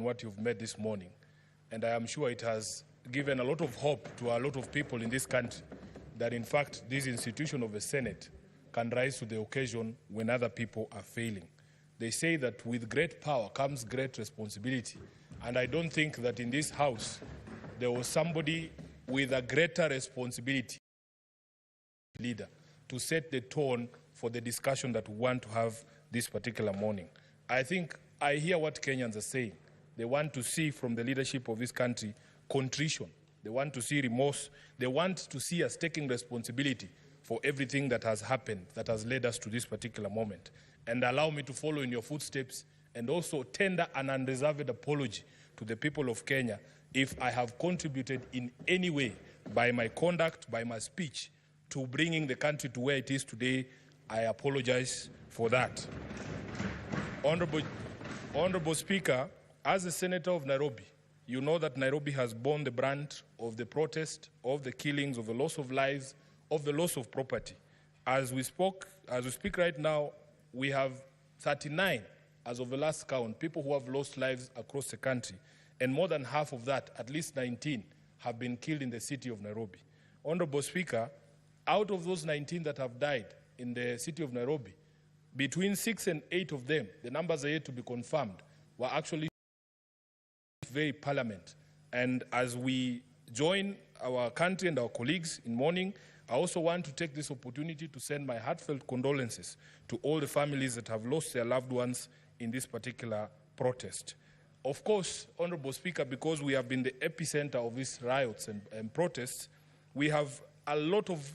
what you've made this morning. And I am sure it has given a lot of hope to a lot of people in this country that, in fact, this institution of the Senate can rise to the occasion when other people are failing. They say that with great power comes great responsibility. And I don't think that in this House there was somebody with a greater responsibility, leader, to set the tone for the discussion that we want to have this particular morning. I think I hear what Kenyans are saying. They want to see from the leadership of this country contrition. They want to see remorse. They want to see us taking responsibility for everything that has happened, that has led us to this particular moment. And allow me to follow in your footsteps and also tender an unreserved apology to the people of Kenya if I have contributed in any way by my conduct, by my speech, to bringing the country to where it is today. I apologize for that. Honorable Speaker, as a senator of Nairobi, you know that Nairobi has borne the brunt of the protest, of the killings, of the loss of lives, of the loss of property. As we speak right now, we have 39, as of the last count, people who have lost lives across the country. And more than half of that, at least 19, have been killed in the city of Nairobi. Honorable Speaker, out of those 19 that have died in the city of Nairobi, between 6 and 8 of them, the numbers are yet to be confirmed, were actually very parliament. And as we join our country and our colleagues in mourning, I also want to take this opportunity to send my heartfelt condolences to all the families that have lost their loved ones in this particular protest. Of course, Honorable Speaker, because we have been the epicenter of these riots and protests, we have a lot of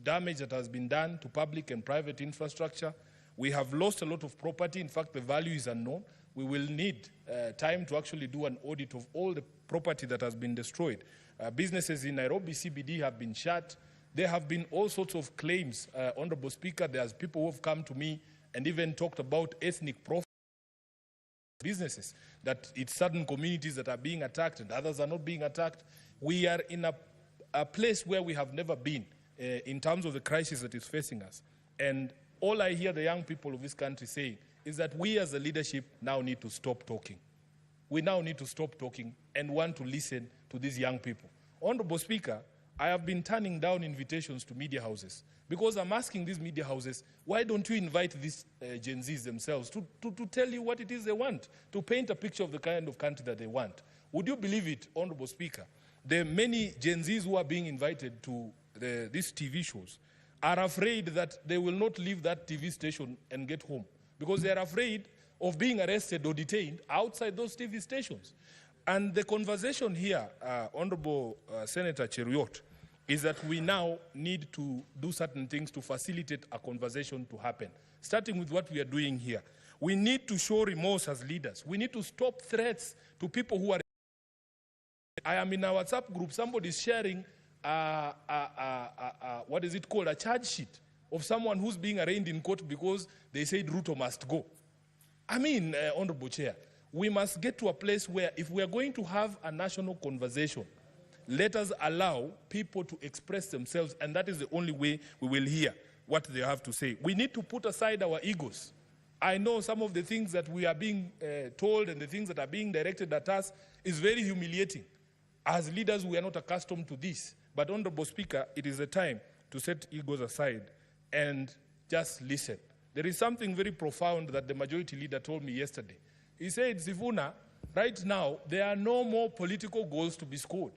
damage that has been done to public and private infrastructure. We have lost a lot of property. In fact, the value is unknown. We will need time to actually do an audit of all the property that has been destroyed. Businesses in Nairobi CBD have been shut. There have been all sorts of claims, Honorable Speaker. There's people who have come to me and even talked about ethnic profiles businesses, that it's certain communities that are being attacked and others are not being attacked. We are in a place where we have never been in terms of the crisis that is facing us. And all I hear the young people of this country saying is that we as a leadership now need to stop talking. We now need to stop talking and want to listen to these young people. Honorable Speaker, I have been turning down invitations to media houses because I'm asking these media houses, why don't you invite these Gen Zs themselves to tell you what it is they want, to paint a picture of the kind of country that they want? Would you believe it, Honorable Speaker? The many Gen Zs who are being invited to these TV shows are afraid that they will not leave that TV station and get home because they are afraid of being arrested or detained outside those TV stations. And the conversation here, Honorable Senator Cheruiyot, is that we now need to do certain things to facilitate a conversation to happen, starting with what we are doing here. We need to show remorse as leaders. We need to stop threats to people who are... I am in a WhatsApp group, somebody is sharing what is it called, a charge sheet of someone who's being arraigned in court because they said Ruto must go. I mean, Honorable Chair, we must get to a place where if we are going to have a national conversation, let us allow people to express themselves, and that is the only way we will hear what they have to say. We need to put aside our egos. I know some of the things that we are being told and the things that are being directed at us is very humiliating. As leaders, we are not accustomed to this. But, Honorable Speaker, it is a time to set egos aside and just listen. There is something very profound that the majority leader told me yesterday. He said, Sifuna, right now, there are no more political goals to be scored.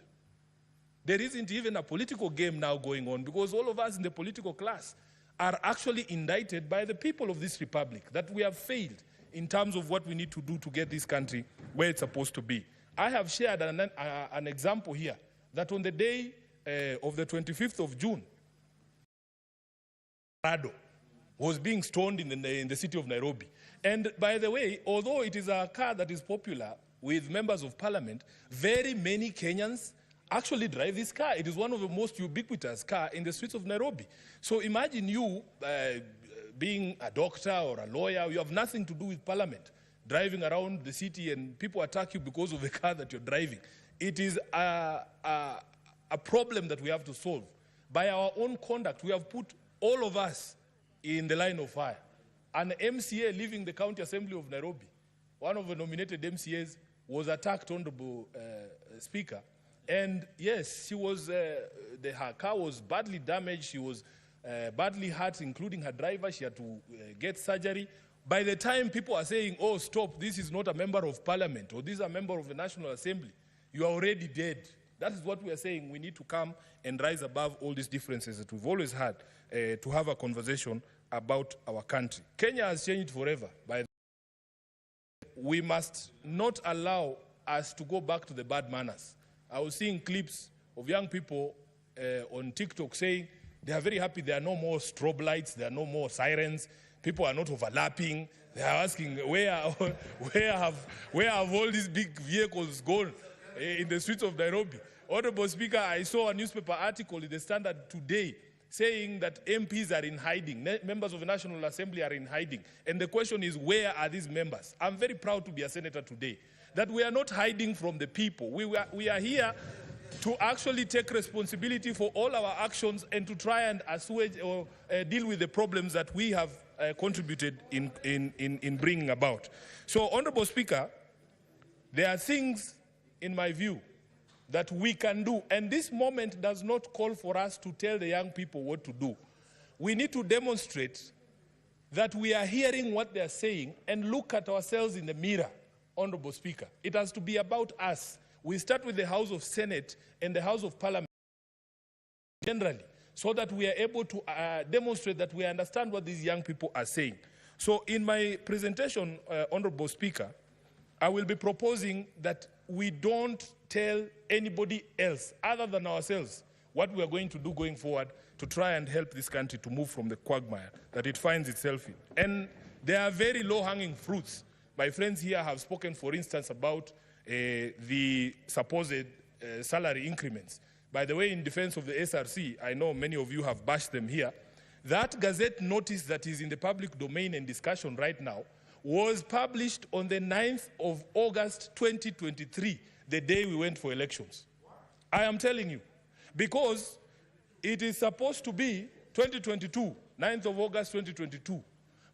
There isn't even a political game now going on because all of us in the political class are actually indicted by the people of this republic that we have failed in terms of what we need to do to get this country where it's supposed to be. I have shared an example here that on the day of the 25th of June, Rado was being stoned in the city of Nairobi. And by the way, although it is a car that is popular with members of parliament, very many Kenyans actually drive this car. It is one of the most ubiquitous cars in the streets of Nairobi. So imagine you being a doctor or a lawyer, you have nothing to do with parliament, driving around the city and people attack you because of the car that you're driving. It is a problem that we have to solve. By our own conduct, we have put all of us in the line of fire. An MCA leaving the County Assembly of Nairobi, one of the nominated MCAs, was attacked, Honorable Speaker. And yes, she was, her car was badly damaged. She was badly hurt, including her driver. She had to get surgery. By the time people are saying, oh, stop, this is not a member of parliament, or this is a member of the National Assembly, you are already dead. That is what we are saying. We need to come and rise above all these differences that we've always had to have a conversation about our country. Kenya has changed forever. We must not allow us to go back to the bad manners. I was seeing clips of young people on TikTok saying they are very happy there are no more strobe lights, there are no more sirens, people are not overlapping. They are asking where have all these big vehicles gone in the streets of Nairobi. Honorable Speaker, I saw a newspaper article in the Standard today saying that MPs are in hiding, members of the National Assembly are in hiding. And the question is, where are these members? I'm very proud to be a senator today, that we are not hiding from the people. We are here to actually take responsibility for all our actions and to try and assuage or deal with the problems that we have contributed in bringing about. So, Honorable Speaker, there are things, in my view, that we can do. And this moment does not call for us to tell the young people what to do. We need to demonstrate that we are hearing what they are saying and look at ourselves in the mirror, Honorable Speaker. It has to be about us. We start with the House of Senate and the House of Parliament generally, so that we are able to demonstrate that we understand what these young people are saying. So in my presentation, Honorable Speaker, I will be proposing that we don't tell anybody else other than ourselves what we are going to do going forward to try and help this country to move from the quagmire that it finds itself in. And there are very low-hanging fruits. My friends here have spoken, for instance, about the supposed salary increments. By the way, in defense of the SRC, I know many of you have bashed them here. That Gazette notice that is in the public domain and discussion right now was published on the 9th of August 2023, the day we went for elections. I am telling you, because it is supposed to be 2022, 9th of August 2022,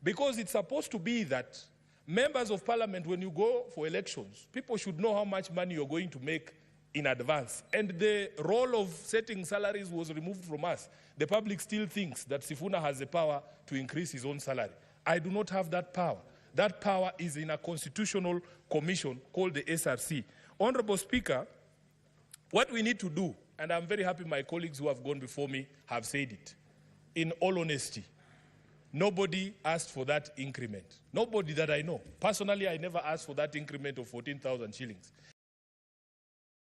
because it's supposed to be that members of parliament, when you go for elections, people should know how much money you're going to make in advance. And the role of setting salaries was removed from us. The public still thinks that Sifuna has the power to increase his own salary. I do not have that power. That power is in a constitutional commission called the SRC. Honorable Speaker, what we need to do, and I'm very happy my colleagues who have gone before me have said it, in all honesty, nobody asked for that increment. Nobody that I know. Personally, I never asked for that increment of 14,000 shillings.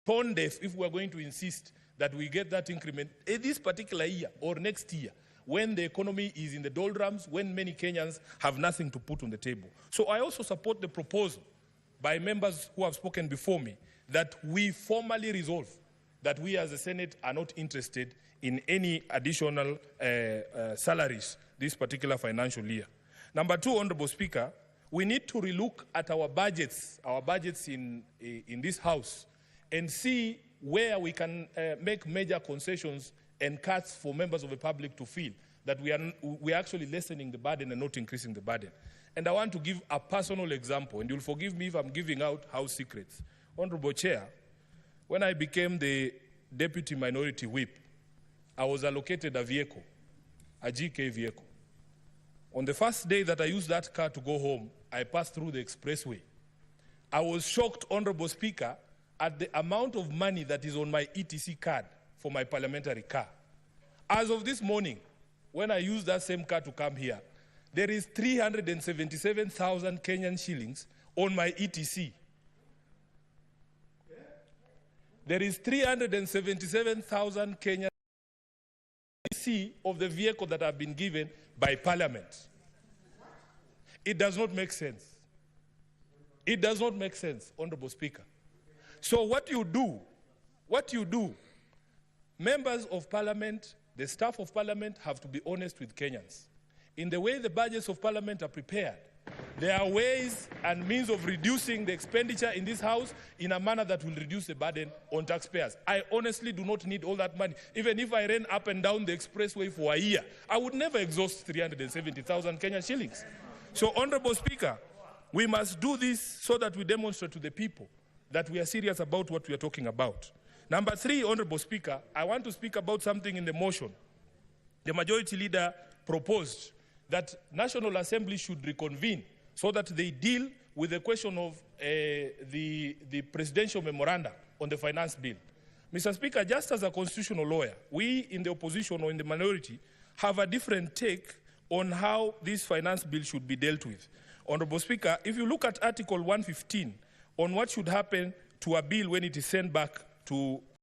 Tone deaf if we're going to insist that we get that increment this particular year or next year, when the economy is in the doldrums, when many Kenyans have nothing to put on the table. So I also support the proposal by members who have spoken before me that we formally resolve that we as the Senate are not interested in any additional salaries this particular financial year. Number two, Honorable Speaker, we need to relook at our budgets in this House, and see where we can make major concessions and cuts for members of the public to feel that we are actually lessening the burden and not increasing the burden. And I want to give a personal example, and you'll forgive me if I'm giving out house secrets. Honorable Chair, when I became the Deputy Minority Whip, I was allocated a vehicle, a GK vehicle. On the first day that I used that car to go home, I passed through the expressway. I was shocked, Honorable Speaker, at the amount of money that is on my ETC card for my parliamentary car. As of this morning, when I used that same car to come here, there is 377,000 Kenyan shillings on my ETC. There is 377,000 Kenyan ETC of the vehicle that have been given by Parliament. It does not make sense. It does not make sense, Honorable Speaker. So what you do, members of Parliament, the staff of Parliament have to be honest with Kenyans. In the way the budgets of Parliament are prepared, there are ways and means of reducing the expenditure in this House in a manner that will reduce the burden on taxpayers. I honestly do not need all that money. Even if I ran up and down the expressway for a year, I would never exhaust 370,000 Kenyan shillings. So, Honorable Speaker, we must do this so that we demonstrate to the people that we are serious about what we are talking about. Number 3, Honorable Speaker, I want to speak about something in the motion. The majority leader proposed that National Assembly should reconvene so that they deal with the question of the presidential memoranda on the finance bill. Mr. Speaker, just as a constitutional lawyer, we in the opposition or in the minority have a different take on how this finance bill should be dealt with. Honorable Speaker, if you look at Article 115 on what should happen to a bill when it is sent back to